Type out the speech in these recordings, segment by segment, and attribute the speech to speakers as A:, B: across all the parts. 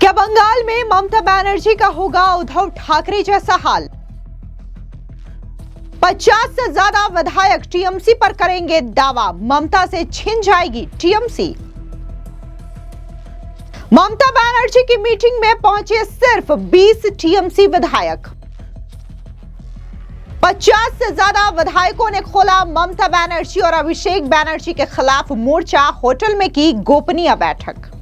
A: क्या बंगाल में ममता बनर्जी का होगा उद्धव ठाकरे जैसा हाल? 50 से ज्यादा विधायक टीएमसी पर करेंगे दावा, ममता से छिन जाएगी टीएमसी। ममता बनर्जी की मीटिंग में पहुंचे सिर्फ 20 टीएमसी विधायक। 50 से ज्यादा विधायकों ने खोला ममता बनर्जी और अभिषेक बनर्जी के खिलाफ मोर्चा, होटल में की गोपनीय बैठक।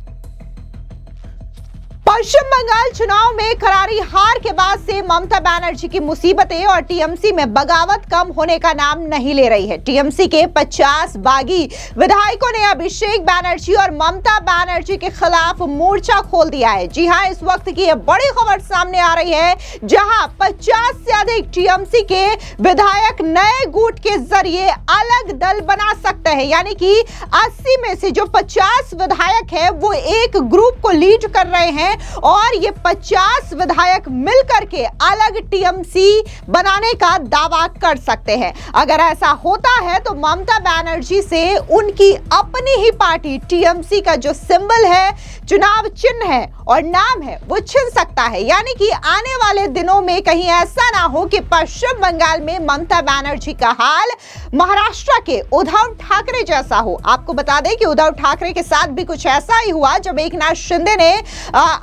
A: पश्चिम बंगाल चुनाव में करारी हार के बाद से ममता बनर्जी की मुसीबतें और टीएमसी में बगावत कम होने का नाम नहीं ले रही है। टीएमसी के 50 बागी विधायकों ने अभिषेक बनर्जी और ममता बनर्जी के खिलाफ मोर्चा खोल दिया है। जी हां, इस वक्त की यह बड़ी खबर सामने आ रही है, जहां 50 से अधिक टीएमसी के विधायक नए गुट के जरिए अलग दल बना सकते हैं। यानी कि 80 में से जो 50 विधायक है वो एक ग्रुप को लीड कर रहे हैं और ये 50 विधायक मिलकर के अलग टीएमसी बनाने का दावा कर सकते हैं। अगर ऐसा होता है तो ममता बनर्जी से उनकी अपनी ही पार्टी टीएमसी का जो सिंबल है, चुनाव चिन्ह है और नाम है, वो छिन सकता है। यानी कि आने वाले दिनों में कहीं ऐसा ना हो कि पश्चिम बंगाल में ममता बनर्जी का हाल महाराष्ट्र के उद्धव ठाकरे जैसा हो। आपको बता दें कि उद्धव ठाकरे के साथ भी कुछ ऐसा ही हुआ, जब एकनाथ शिंदे ने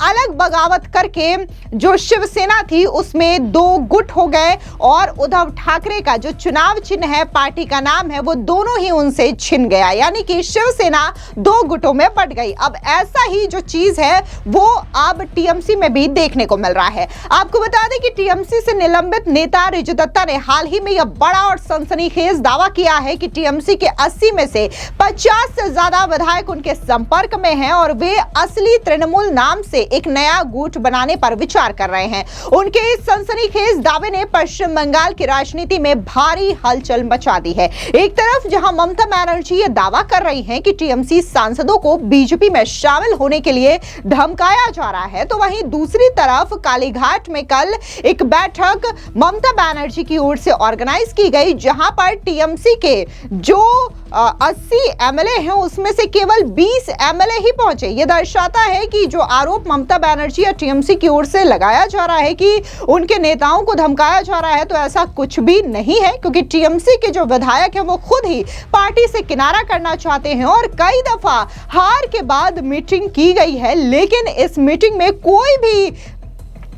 A: अलग बगावत करके जो शिवसेना थी उसमें 2 गुट हो गए और उद्धव ठाकरे का जो चुनाव चिन्ह है, पार्टी का नाम है, वो दोनों ही उनसे छिन गया। यानी कि शिवसेना 2 गुटों में बट गई। अब ऐसा ही जो चीज है वो अब टीएमसी में भी देखने को मिल रहा है। आपको बता दें कि टीएमसी से निलंबित नेता रिजू दत्ता ने हाल ही में यह बड़ा और सनसनीखेज दावा किया है कि टीएमसी के 80 में से 50 से ज्यादा विधायक उनके संपर्क में हैं और वे असली तृणमूल नाम से एक नया गुट बनाने पर विचार कर रहे हैं। उनके इस सनसनीखेज दावे ने पश्चिम बंगाल की राजनीति में भारी हलचल मचा दी है। एक तरफ जहां ममता बनर्जी यह दावा कर रही हैं कि टीएमसी सांसदों को बीजेपी में शामिल होने के लिए धमकाया जा रहा है, तो वहीं दूसरी तरफ कालीघाट में कल एक बैठक ममता बनर्जी की ओर से ऑर्गेनाइज की गई, जहां पर टीएमसी के जो 80 एमएलए हैं उसमें से केवल 20 एमएलए ही पहुंचे। यह दर्शाता है कि जो आरोप ममता बनर्जी या टीएमसी की ओर से लगाया जा रहा है कि उनके नेताओं को धमकाया जा रहा है, तो ऐसा कुछ भी नहीं है, क्योंकि टीएमसी के जो विधायक हैं वो खुद ही पार्टी से किनारा करना चाहते हैं और कई दफा हार के बाद मीटिंग की गई है, लेकिन इस मीटिंग में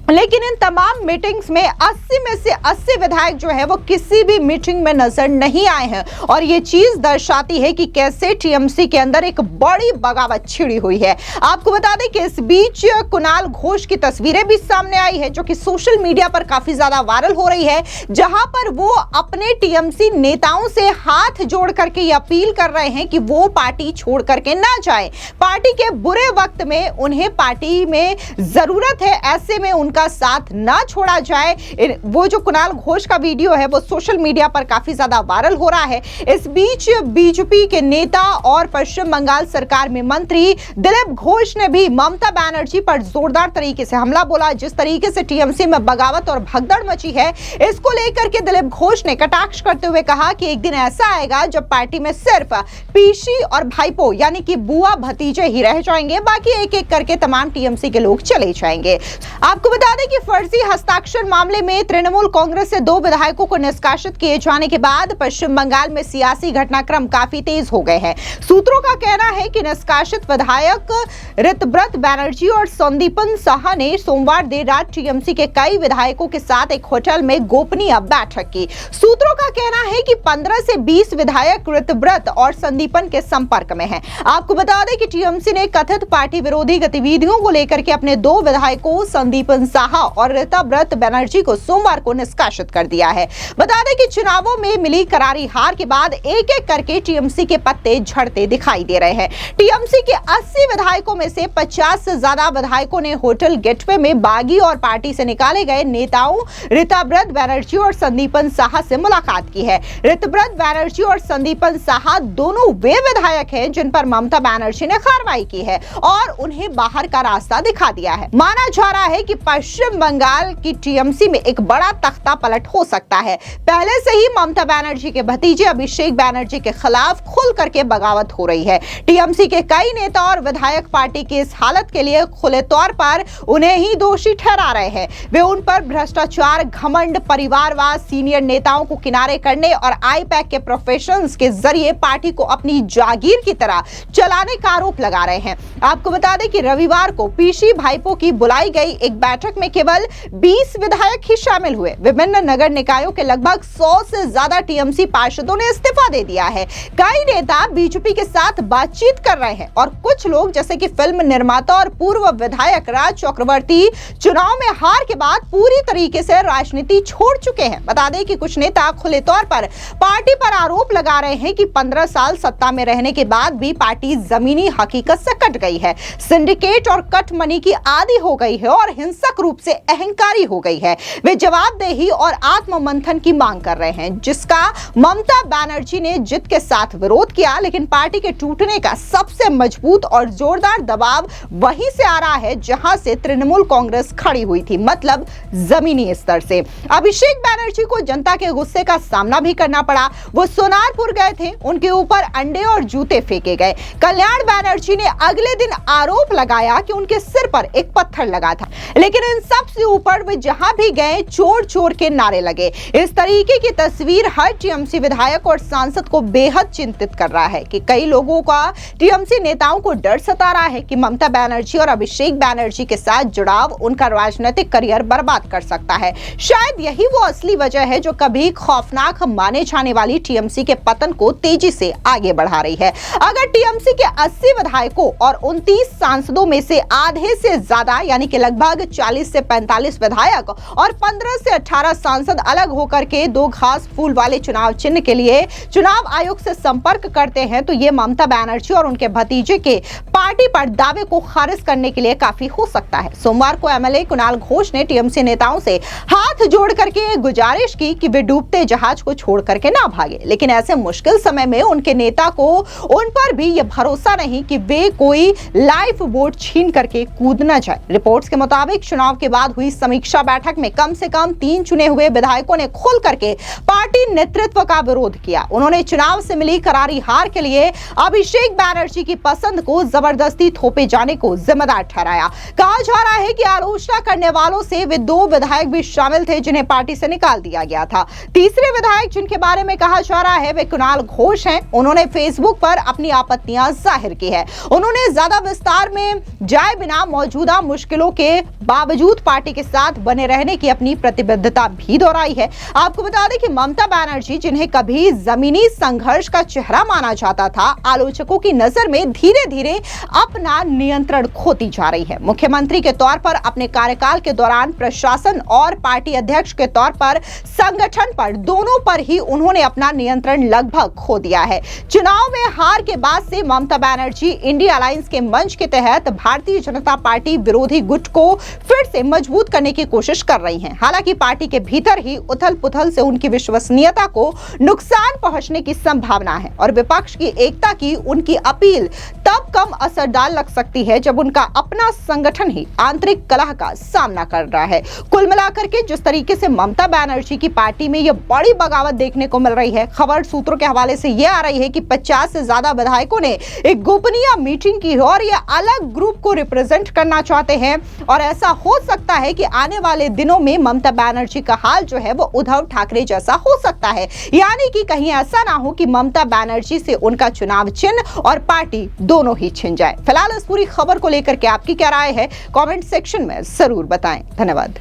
A: इन तमाम मीटिंग्स में 80 में से 80 विधायक जो है वो किसी भी मीटिंग में नजर नहीं आए हैं और ये चीज दर्शाती है कि कैसे टीएमसी के अंदर एक बड़ी बगावत छिड़ी हुई है। आपको बता दें कि इस बीच कुणाल घोष की तस्वीरें भी सामने आई है, जो कि सोशल मीडिया पर काफी ज्यादा वायरल हो रही है, जहां पर वो अपने टीएमसी नेताओं से हाथ जोड़ करके ये अपील कर रहे हैं कि वो पार्टी छोड़ करके ना जाए। पार्टी के बुरे वक्त में उन्हें पार्टी में जरूरत है, ऐसे में उनका साथ ना छोड़ा जाए। वो जो कुणाल घोष का वीडियो है वो सोशल मीडिया पर काफी ज्यादा वायरल हो रहा है। इस बीच बीजेपी के नेता और पश्चिम बंगाल सरकार में मंत्री दिलीप घोष ने भी ममता बनर्जी पर जोरदार तरीके से हमला बोला। जिस तरीके से टीएमसी में बगावत और भगदड़ मची है, इसको लेकर के दिलीप घोष ने कटाक्ष करते हुए कहा कि एक दिन ऐसा आएगा जब पार्टी में सिर्फ पीसी और भाईपो यानी कि बुआ भतीजे ही रह जाएंगे, बाकी एक एक करके तमाम टीएमसी के लोग चले जाएंगे। आपको बता दें कि फर्जी हस्ताक्षर मामले में तृणमूल कांग्रेस से 2 विधायकों को निष्कासित किए जाने के बाद पश्चिम बंगाल में सियासी घटनाक्रम काफी तेज हो गए हैं। सूत्रों का कहना है कि निष्कासित विधायक ऋतव्रत बनर्जी और संदीपन साहा ने सोमवार देर रात टीएमसी के कई विधायकों के साथ एक होटल में गोपनीय बैठक की। सूत्रों का कहना है कि 15 से 20 विधायक ऋतव्रत और संदीपन के संपर्क में हैं। आपको बता दें कि टीएमसी ने कथित पार्टी विरोधी गतिविधियों को लेकर के अपने 2 विधायकों संदीपन साहा और ऋतव्रत बनर्जी को सोमवार को निष्कासित कर दिया है। बता दें कि चुनावों में मिली करारी हार के बाद एक एक करके टीएमसी के पत्ते झड़ते दिखाई दे रहे हैं। टीएमसी के 80 विधायकों में से 50 से ज्यादा विधायकों ने होटल गेटवे में बागी और पार्टी से निकाले गए नेताओं ऋतव्रत बनर्जी और संदीपन साहा से मुलाकात की है। ऋतव्रत बनर्जी और संदीपन साहा दोनों वे विधायक हैं जिन पर ममता बनर्जी ने कार्रवाई की है और उन्हें बाहर का रास्ता दिखा दिया है। माना जा रहा है कि पश्चिम बंगाल की टीएमसी में एक बड़ा तख्ता पलट हो सकता है। पहले से ही ममता बनर्जी के भतीजे अभिषेक बनर्जी के खिलाफ खुल करके बगावत हो रही है। टीएमसी के कई नेता और विधायक पार्टी की इस हालत के लिए खुले तौर पर उन्हें ही दोषी ठहरा रहे हैं। वे उन पर भ्रष्टाचार, घमंड, परिवारवाद, सीनियर नेताओं को किनारे करने और आईपैक के प्रोफेशनल्स के जरिए पार्टी को अपनी जागीर की तरह चलाने का आरोप लगा रहे हैं। आपको बता दें कि रविवार को पीसी भाइपों की बुलाई गई एक बैठक में केवल 20 विधायक ही शामिल हुए। विभिन्न नगर निकायों के लगभग 100 से ज्यादा टीएमसी पार्षदों ने इस्तीफा दे दिया है। कई नेता बीजेपी के साथ बातचीत कर रहे हैं और कुछ लोग जैसे कि फिल्म निर्माता और पूर्व विधायक राज चक्रवर्ती चुनाव में हार के बाद पूरी तरीके से राजनीति छोड़ चुके हैं। बता दें कि कुछ नेता खुले तौर पर पार्टी पर आरोप लगा रहे हैं कि 15 साल सत्ता में रहने के बाद भी पार्टी जमीनी हकीकत से कट गई है, सिंडिकेट और कट मनी की आदी हो गई है और हिंसक रूप से अहंकारी हो गई है। वे जवाबदेही और आत्ममंथन की मांग कर रहे हैं, जिसका ममता बनर्जी ने जिद के साथ विरोध किया। लेकिन पार्टी के टूटने का सबसे मजबूत और जोरदार दबाव वहीं से आ रहा है जहां से तृणमूल कांग्रेस खड़ी हुई थी, मतलब जमीनी स्तर से। अभिषेक बनर्जी को जनता के गुस्से का सामना भी करना पड़ा। वो सोनारपुर गए थे, उनके ऊपर अंडे और जूते फेंके गए। कल्याण बनर्जी ने अगले दिन आरोप लगाया कि उनके सिर पर एक पत्थर लगा था, लेकिन इन सब से ऊपर वे जहां भी गए चोर चोर के नारे लगे। इस तरीके की तस्वीर हर टीएमसी विधायक और सांसद को बेहद चिंतित कर रहा है कि कई लोगों का टीएमसी नेताओं को डर सता रहा है कि ममता बनर्जी और अभिषेक बनर्जी के साथ जुड़ाव उनका राजनीतिक करियर बर्बाद कर सकता है। शायद यही वो असली वजह है जो कभी खौफनाक माने जाने वाली टीएमसी के पतन को तेजी से आगे बढ़ा रही है। अगर टीएमसी के 80 विधायकों और 29 सांसदों में से आधे से ज्यादा यानी कि लगभग 40 से 45 विधायक और 15 से 18 सांसद अलग होकर के दो घास फूल वाले चुनाव चिन्ह के लिए चुनाव आयोग से संपर्क करते हैं तो ये ममता बनर्जी और उनके भतीजे के पार्टी पर दावे को खारिज करने के लिए काफी हो सकता है। सोमवार को एमएलए कुणाल घोष ने टीएमसी नेताओं से हाथ जोड़ करके गुजारिश की कि वे डूबते जहाज को छोड़ करके ना भागे, लेकिन ऐसे मुश्किल समय में उनके नेता को उन पर भी यह भरोसा नहीं कि वे कोई लाइफ बोट छीन करके कूद न जाए। रिपोर्ट्स के मुताबिक चुनाव के बाद हुई समीक्षा बैठक में कम से कम 3 चुने हुए विधायकों ने खुल करके पार्टी नेतृत्व का विरोध किया। उन्होंने चुनाव से मिली करारी हार के लिए अभिषेक बनर्जी की पसंद को जबरदस्ती थोपे जाने को जिम्मेदार ठहराया। कहा जा रहा है कि आलोचना करने वालों से वे 2 विधायक भी शामिल थे जिन्हें पार्टी से निकाल दिया गया था। तीसरे विधायक जिनके बारे में कहा जा रहा है वे कुणाल घोष हैं। उन्होंने फेसबुक पर अपनी आपत्तियां जाहिर की है। उन्होंने ज्यादा विस्तार में जाए बिना मौजूदा मुश्किलों के बावजूद पार्टी के साथ बने रहने की अपनी प्रतिबद्धता भी दोहराई है। आपको बता दें कि ममता बनर्जी जिन्हें कभी जमीनी संघर्ष का चेहरा माना जाता था, आलोचकों की नजर में धीरे धीरे अपना नियंत्रण खोती जा रही है। मुख्यमंत्री के तौर पर अपने कार्यकाल के दौरान प्रशासन और पार्टी अध्यक्ष के तौर पर संगठन पर दोनों पर ही उन्होंने अपना नियंत्रण लगभग खो दिया है। चुनाव में हार के बाद से ममता बनर्जी इंडिया अलायंस के मंच के तहत भारतीय जनता पार्टी विरोधी गुट को फिर से मजबूत करने की कोशिश कर रही हैं। हालांकि पार्टी के भीतर ही उथल-पुथल से उनकी विश्वसनीयता को नुकसान पहुंचने की संभावना है और विपक्ष की एकता की उनकी अपील तब कम असरदार लग सकती है जब उनका अपना संगठन ही आंतरिक कलह का सामना कर रहा है। कुल मिलाकर के जिस तरीके से ममता बनर्जी की पार्टी में यह बड़ी बगावत देखने को मिल रही है, खबर सूत्रों के हवाले से यह आ रही है कि 50 से ज्यादा विधायकों ने एक गोपनीय मीटिंग की है और यह अलग ग्रुप को रिप्रेजेंट करना चाहते हैं और ऐसा हो सकता है कि आने वाले दिनों में ममता बनर्जी का हाल जो है वो उद्धव ठाकरे जैसा हो सकता है, यानी कि कहीं ऐसा ना हो कि ममता बनर्जी से उनका चुनाव चिन्ह और पार्टी दोनों ही छिन जाए। फिलहाल इस पूरी खबर को लेकर के आपकी क्या राय है, कमेंट सेक्शन में जरूर बताएं। धन्यवाद।